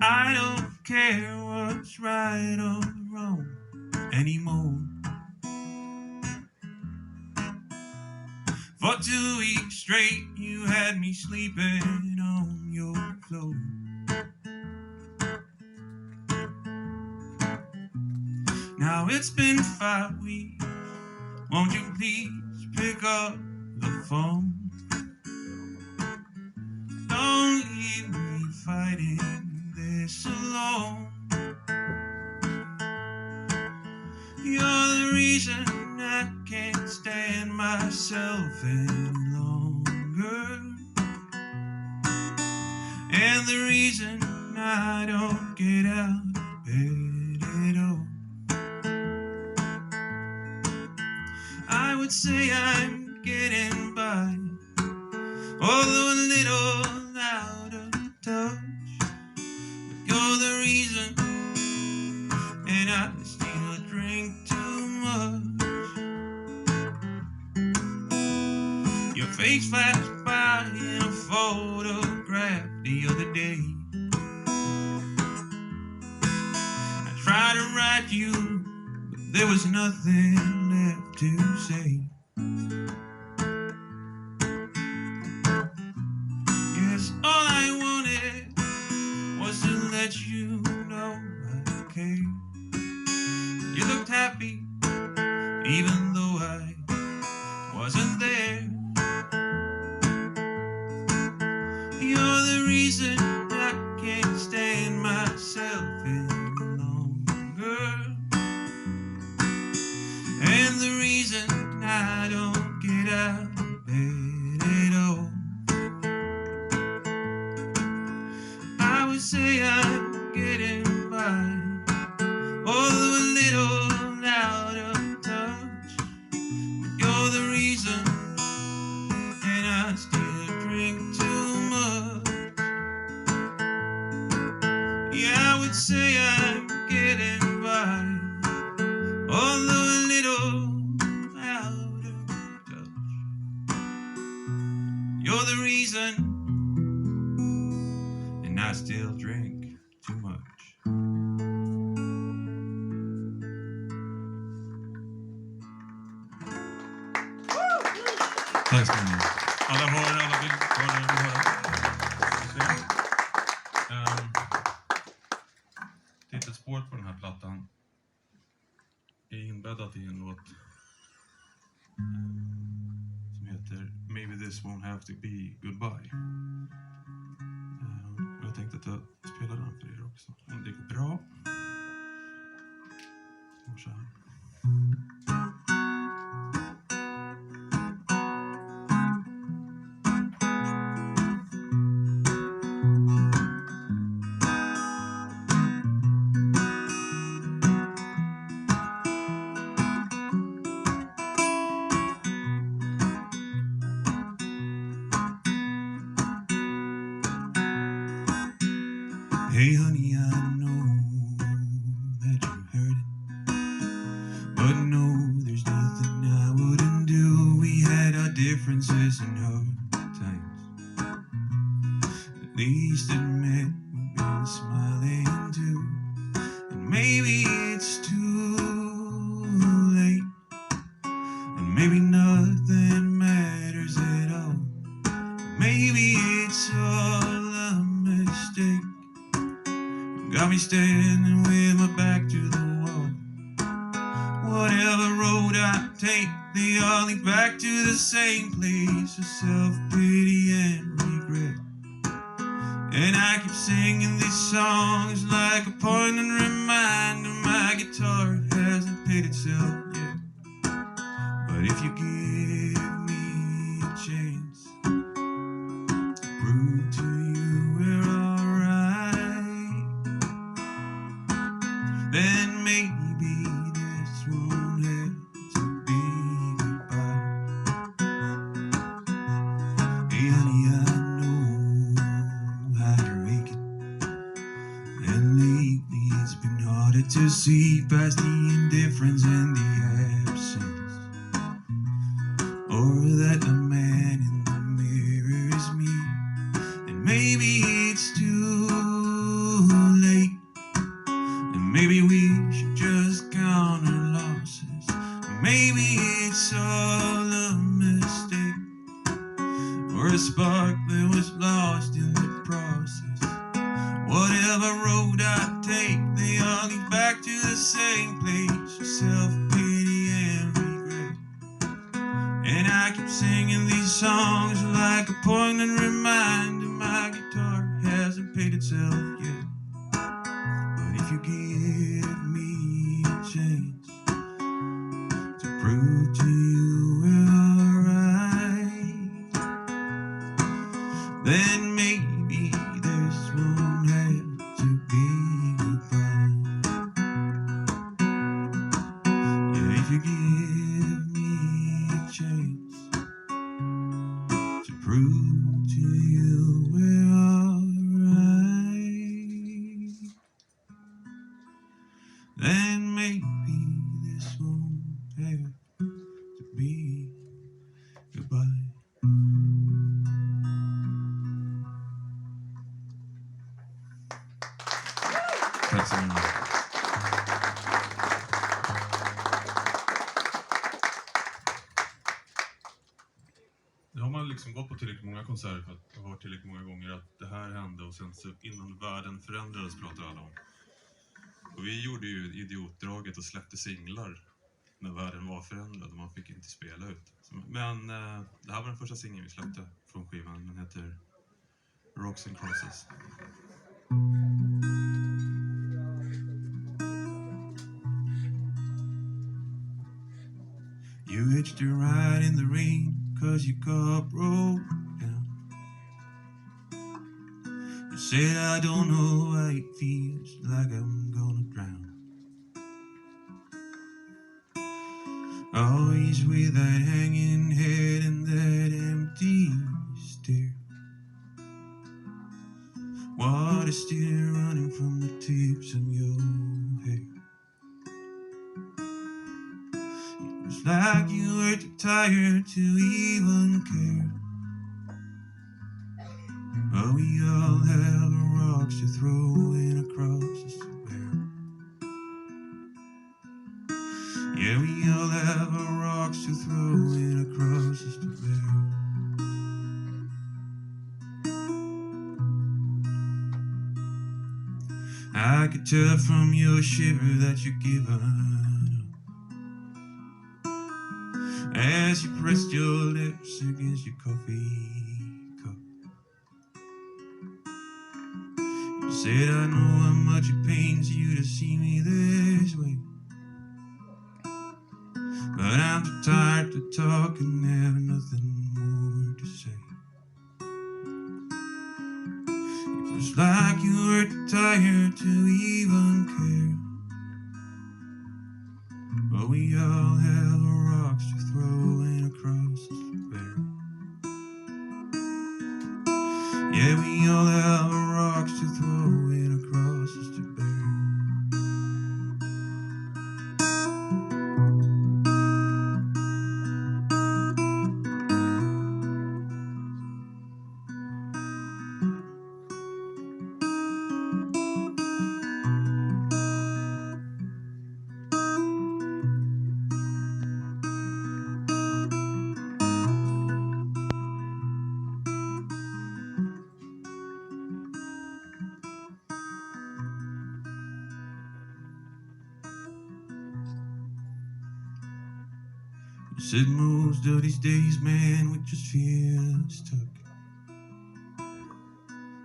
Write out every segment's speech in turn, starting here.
I don't care what's right or wrong anymore. For 2 weeks straight, you had me sleeping on your floor. Now it's been 5 weeks. Won't you please pick up the phone? Don't leave me fighting this alone. You're the reason I can't stand myself any longer, and the reason I don't get out of bed at all. I would say I'm getting by, although a little out of touch. But you're the reason, and I still drink too much. Your face flashed by in a photograph the other day. I tried to write you, but there was nothing left to say. Yes, all I wanted was to let you know I cared. You looked happy, even though I wasn't there. You're the reason I can't stand myself any longer, and the reason I don't get out of bed at all. I would say I'm getting by, although a little out of touch. But you're the reason, and I still drink too much. Yeah, I would say I'm getting by, although a little out of touch. You're the reason, and I still drink too much. Tack ska ni ha. Alla vill höra. Titelspåret på den här plattan är inbäddat i en låt som heter Maybe This Won't Have To Be Goodbye. Och jag tänkte att jag spelar den för er också, om det går bra. Så här. Hey honey, I know that you're hurting, but no, there's nothing I wouldn't do. We had our differences and hard times. At least admit we've been smiling too. And maybe it's too late, and maybe nothing matters at all. Maybe it's all a mistake. Got me standing with my back to the wall. Whatever road I take, they all lead back to the same place of self-pity and regret. And I keep singing these songs like a poignant reminder my guitar hasn't paid itself yet. But if you give me a chance to prove to you we're alright, then maybe this won't have to be goodbye. Hey honey, I know how you're aching, and lately it's been harder to see past the indifference and the absence, or that the man in the mirror is me. And maybe it's too Maybe it's all a mistake, or a spark that was lost in the process. Whatever road I take, they all lead back to the same place, self-pity and regret. And I keep singing these songs like a poignant reminder my guitar hasn't paid itself yet. But if you give me a chance to prove to you we're alright, then maybe this won't have to be goodbye. Yeah, if you give me a chance to prove to you we're alright, then maybe this won't have to be goodbye. Tack så mycket. Det har man liksom gått på tillräckligt många konserter för att ha hört tillräckligt många gånger att det här hände, och sen så innan världen förändrades pratar alla om. Och vi gjorde ju idiotdraget och släppte singlar när världen var förändrad och man fick inte spela ut. Men det här var den första singeln vi släppte från skivan. Den heter Rocks and Crosses. You hitched a ride in the rain 'cause your car broke down. You said I don't know why it feels like I'm gonna drown. Always with that hanging head and that empty stare. Water still running from the tips of your hair. It was like you were too tired to even care. But we all have rocks to throw and a cross to bear. Yeah, we all have rocks to throw and a cross to bear. I could tell from your shiver that you're giving up as you pressed your lips against your coffee cup. You said, I know how much it pains you to see me this way, but I'm too tired to talk and have nothing more to say. It was like you were too tired to even care. But we all have rocks to throw and a cross to bear. Yeah, we all have rocks to throw and a cross to bear. You said most of these days, man, we just feel stuck.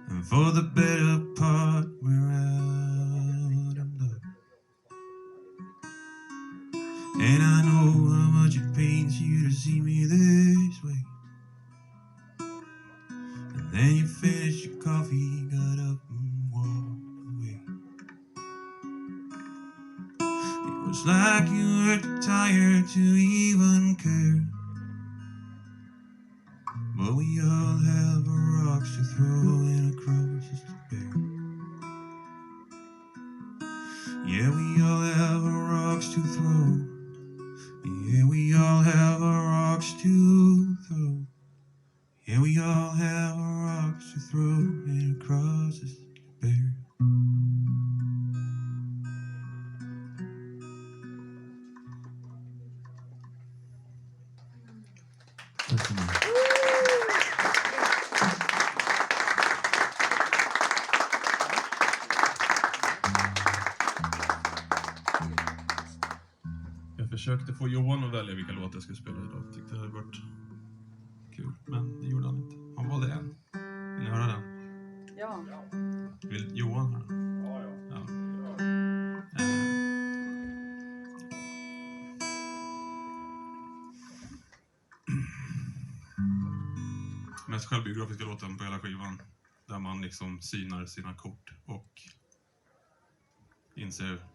And for the better part, we're out of luck. And I know how much it pains you to see me this way. And then you finished your coffee, got up and walked away. It was like you were too tired to even care. But we all have rocks to throw and a crosses to bear. Yeah, we all have rocks to throw. Yeah, we all have rocks to throw. Yeah, we all have rocks to throw and crosses to bear. få Johan att välja vilka låtar jag ska spela idag. Jag tyckte det hade varit kul, men det gjorde han inte. Han valde en. Vill ni höra den? Ja. Vill Johan höra den? Ja. Mest självbiografiska låten på hela skivan. Där man liksom synar sina kort och inser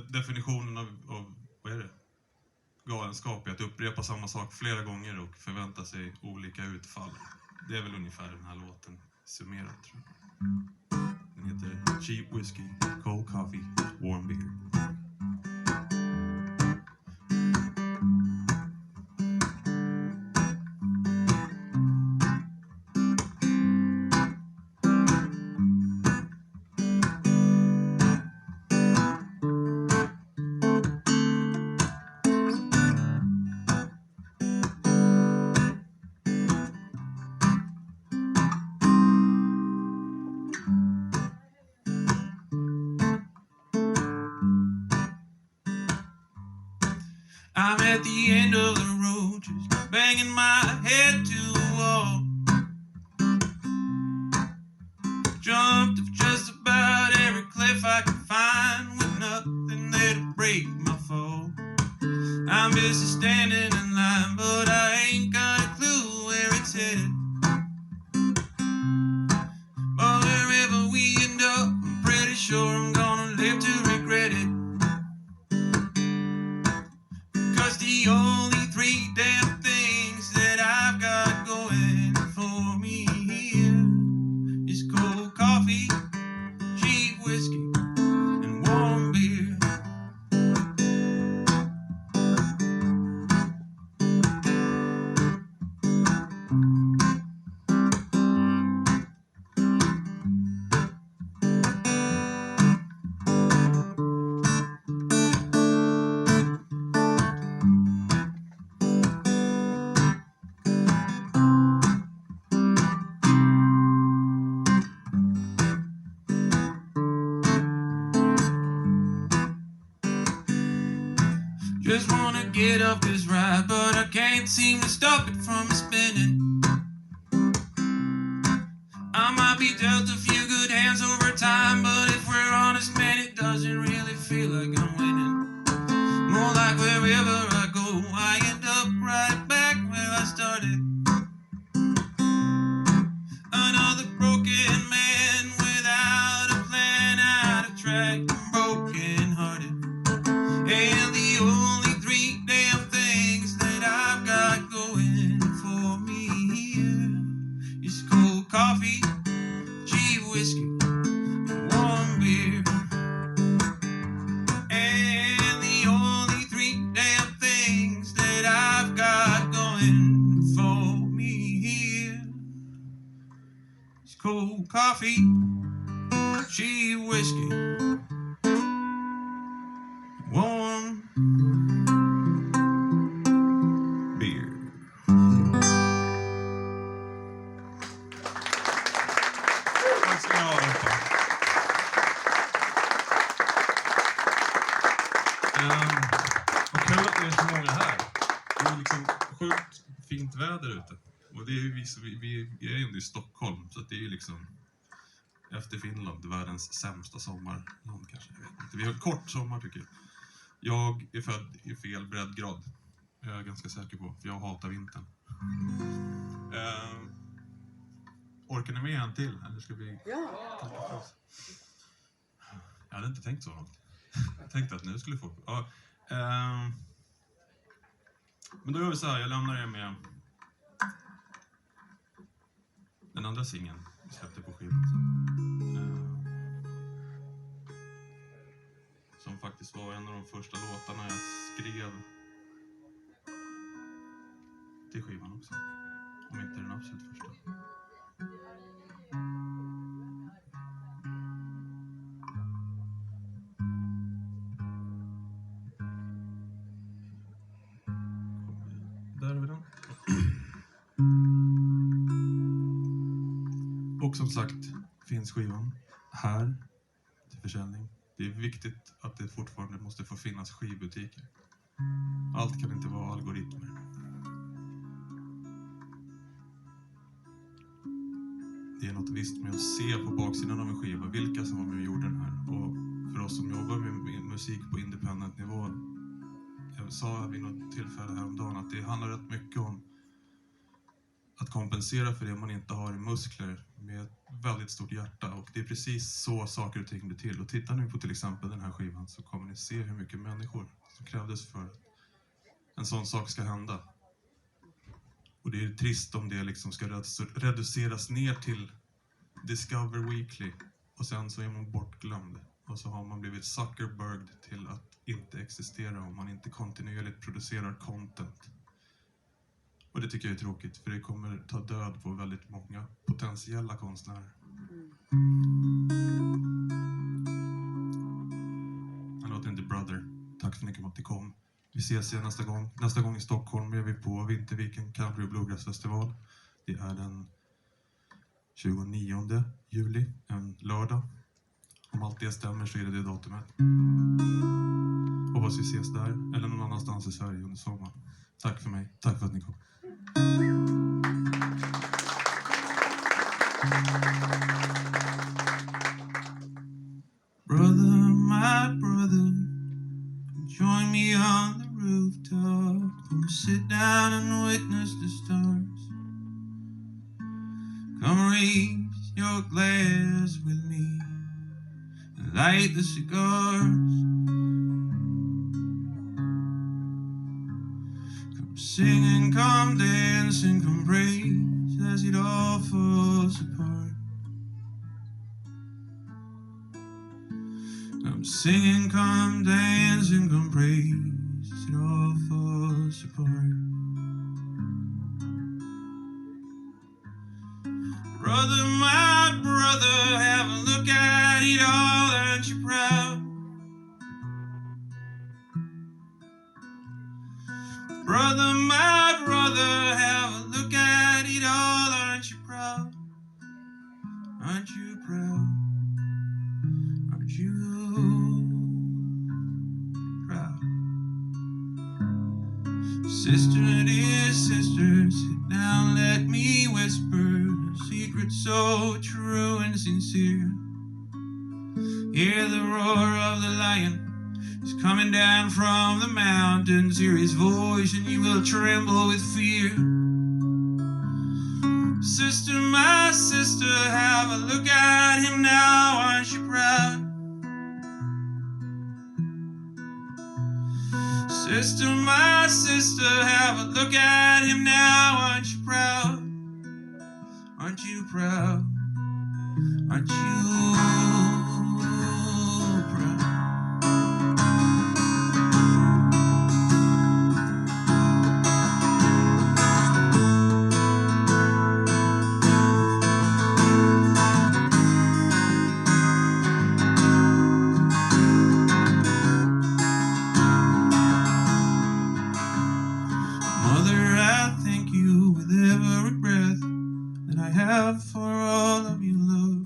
definitionen av vad är det? Galenskap är att upprepa samma sak flera gånger och förvänta sig olika utfall. Det är väl ungefär den här låten summerat, tror jag. Den heter Cheap Whiskey, Cold Coffee, Warm Beer. I'm at the end of the road, just banging my head to the wall. Jumped off just about every cliff I could find, with nothing there to break my fall. I'm busy standing in line, but I ain't got a clue where it's headed. But wherever we end up, I'm pretty sure I'm gonna live to regret it. Cause the only three damn things that I've got going for me here is cold coffee, cheap whiskey, and warm beer. Just wanna get off this ride, but I can't seem to stop it from spinning. I might be dealt a few good hands over time, but if we're honest, man, it doesn't really feel like I'm winning. More like wherever I go, I end up right back where I started. Another broken man without a plan, out of track, broken hearted. And the only three damn things that I've got going for me here is cold coffee, cheap whiskey, and warm beer. And the only three damn things that I've got going for me here is cold coffee, cheap whiskey, warm beer. Tack ska ni ha. Vad kul att det är så många här. Det är liksom sjukt fint väder ute. Och det är vi är ju i Stockholm, så det är ju liksom efter Finland världens sämsta sommarland kanske. Jag vet inte. Vi har kort sommar, tycker jag. Jag är född i fel breddgrad. Jag är ganska säker på, för jag hatar vintern. Orkar ni med en till? Eller ska vi tacka för oss? Jag hade inte tänkt så långt. Jag tänkte att nu skulle folk... Ja, men då gör vi så här, jag lämnar er med den andra singeln vi släppte på skivan. Som faktiskt var en av de första låtarna jag skrev till skivan också. Om inte den absolut första. Där har vi den. Och som sagt finns skivan här till försäljning Det är viktigt att det fortfarande måste få finnas skivbutiker. Allt kan inte vara algoritmer. Det är något visst med att se på baksidan av en skiva vilka som var med och gjorde den här. Och för oss som jobbar med musik på independent nivå, jag sa vid något tillfälle häromdagen att det handlar rätt mycket om att kompensera för det man inte har i muskler med ett väldigt stort hjärta. Och det är precis så saker och ting blir till. Och tittar ni på till exempel den här skivan så kommer ni se hur mycket människor som krävdes för att en sån sak ska hända. Och det är trist om det liksom ska reduceras ner till Discover Weekly. Och sen så är man bortglömd. Och så har man blivit Zuckerberged till att inte existera om man inte kontinuerligt producerar content. Och det tycker jag är tråkigt, för det kommer ta död på väldigt många potentiella konstnärer. Han låter inte Brother. Tack så mycket för att ni kom. Vi ses igen nästa gång. Nästa gång i Stockholm är vi på Vinterviken Country och Bluegrass festival. Det är den 29 juli, en lördag. Om allt det stämmer så är det datumet. Hoppas vi ses där eller någon annanstans i Sverige under sommaren. Tack för mig. Tack för att ni kom. Brother, my brother, join me on the rooftop. Come sit down and witness the stars. Come raise your glass with me and light the cigars. Come sing and come dance and come praise as it all falls apart. Come sing and come dance and come praise as it all falls apart. Brother, my brother, have a look at it all, aren't you proud? Brother, my brother, have a look at it all, aren't you proud? Aren't you proud? Aren't you proud? Sister, dear sister, sit down, let me whisper a secret so true and sincere. Hear the roar of the lion. He's coming down from the mountains. Hear his voice and you will tremble with fear. Sister, my sister, have a look at him now. Aren't you proud? Sister, my sister, have a look at him now. Aren't you proud? Aren't you proud? Aren't you proud? Mother, I thank you with every breath that I have for all of your love,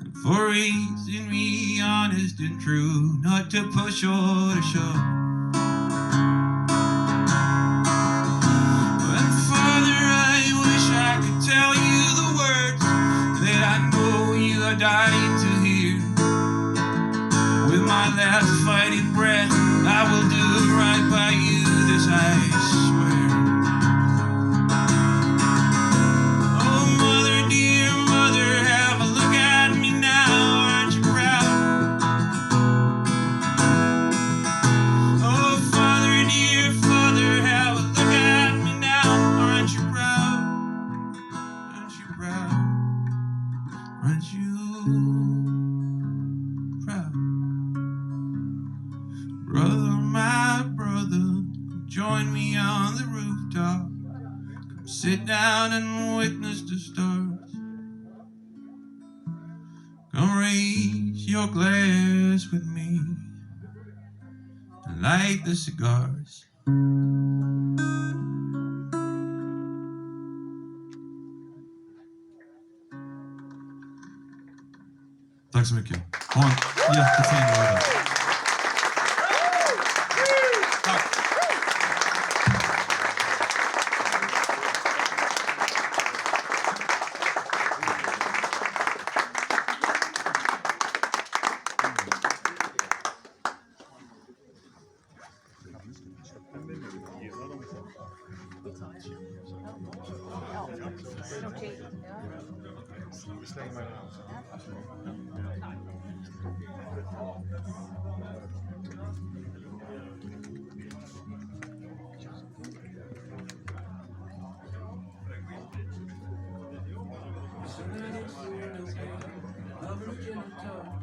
and for raising me honest and true, not to push or to shove. And Father, I wish I could tell you the words that I know you are dying to hear. With my last fighting breath, I will do right by you, this I swear. Oh, mother, dear mother, have a look at me now, aren't you proud? Oh, father, dear father, have a look at me now, aren't you proud? Aren't you proud? Aren't you proud? Brother, my brother, join me on the rooftop. Come sit down and witness the stars. Come raise your glass with me and light the cigars. Tack Tack så mycket. Ha en jättefin lördag. Tack. I'm looking at